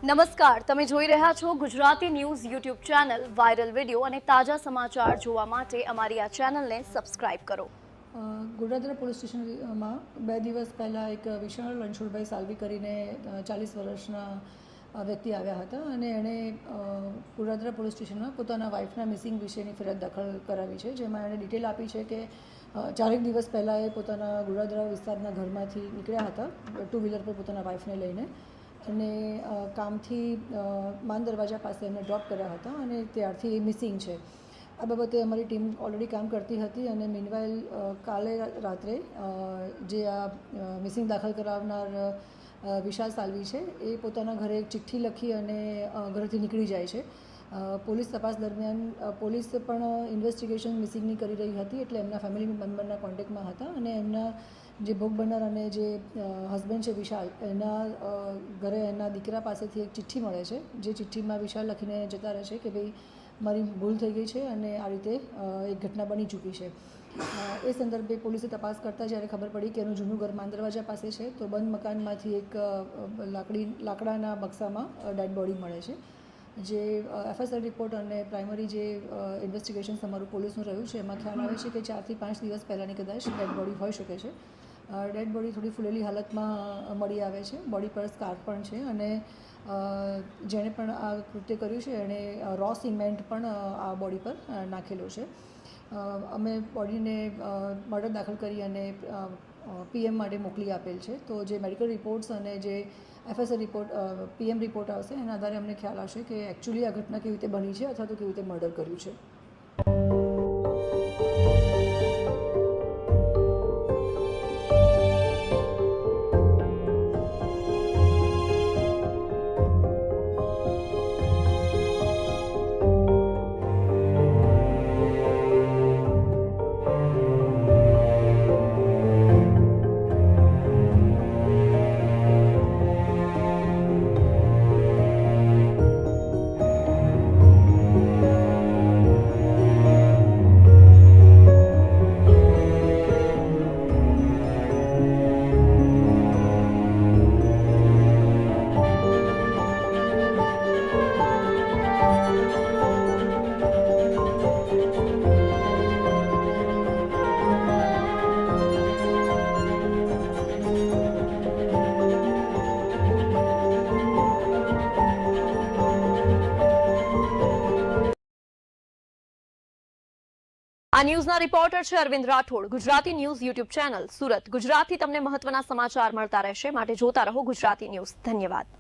નમસ્કાર, તમે જોઈ રહ્યા છો Gujarati news YouTube channel. Viral video અને તાજા સમાચાર જોવા માટે અમારી આ ચેનલને સબસ્ક્રાઇબ કરો. ગોડાદરા પોલીસ સ્ટેશનમાં 2 દિવસ પહેલાં એક વિશાળ રણછોડભાઈ સાલવી કરીને 40 વર્ષના વ્યક્તિ આવ્યા હતા અને એણે ગોડાદરા પોલીસ સ્ટેશનમાં પોતાના વાઇફના મિસિંગ વિશેની ફરિયાદ દાખલ કરાવી છે, જેમાં એણે ડિટેલ આપી છે કે 4 દિવસ પહેલાં એ પોતાના ગોડાદરા વિસ્તારના ઘરમાંથી નીકળ્યા હતા ટુ વ્હીલર પર પોતાના વાઇફને લઈને અને કામથી માન દરવાજા પાસે એમને ડ્રોપ કર્યા હતા અને ત્યારથી એ મિસિંગ છે. આ બાબતે અમારી ટીમ ઓલરેડી કામ કરતી હતી અને મીનવાઇલ કાલે રાત્રે જે આ મિસિંગ દાખલ કરાવનાર વિશાલ સાલવી છે એ પોતાના ઘરે એક ચિઠ્ઠી લખી અને ઘરેથી નીકળી જાય છે. પોલીસ તપાસ દરમિયાન પોલીસ પણ ઇન્વેસ્ટિગેશન મિસિંગની કરી રહી હતી, એટલે એમના ફેમિલી મેમ્બરના કોન્ટેક્ટમાં હતા અને એમના જે ભોગ બનનાર અને જે હસબન્ડ છે વિશાલ, એના ઘરે એના દીકરા પાસેથી એક ચિઠ્ઠી મળે છે, જે ચિઠ્ઠીમાં વિશાલ લખીને જતા રહે છે કે ભાઈ મારી ભૂલ થઈ ગઈ છે અને આ રીતે એક ઘટના બની ચૂકી છે. એ સંદર્ભે પોલીસે તપાસ કરતાં જ્યારે ખબર પડી કે એનું જૂનું ઘર માન દરવાજા પાસે છે, તો બંધ મકાનમાંથી એક લાકડાના બક્સામાં ડેડ બોડી મળે છે. જે FSR રિપોર્ટ અને પ્રાઇમરી જે ઇન્વેસ્ટિગેશન તમારું પોલીસનું રહ્યું છે, એમાં ખ્યાલ આવે છે કે 4 થી 5 દિવસ પહેલાંની કદાચ ડેડ બોડી હોઈ શકે છે. ડેડ બોડી થોડી ફૂલેલી હાલતમાં મળી આવે છે, બોડી પર સ્કાર પણ છે અને જેણે પણ આ કૃત્ય કર્યું છે એણે રો સિમેન્ટ પણ આ બોડી પર નાખેલો છે. અમે બોડીને મર્ડર દાખલ કરી અને PM માટે મોકલી આપેલ છે. તો જે મેડિકલ રિપોર્ટ્સ અને જે FSR રિપોર્ટ PM રિપોર્ટ આવશે એના આધારે અમને ખ્યાલ આવશે કે એકચ્યુઅલી આ ઘટના કેવી રીતે બની છે અથવા તો કેવી રીતે મર્ડર કર્યું છે. આ ન્યૂઝના રિપોર્ટર છે Arvind Rathod. Gujarati news YouTube channel, Surat. ગુજરાતથી તમને મહત્વના સમાચાર મળતા રહેશે, માટે જોતા રહો ગુજરાતી ન્યૂઝ. ધન્યવાદ.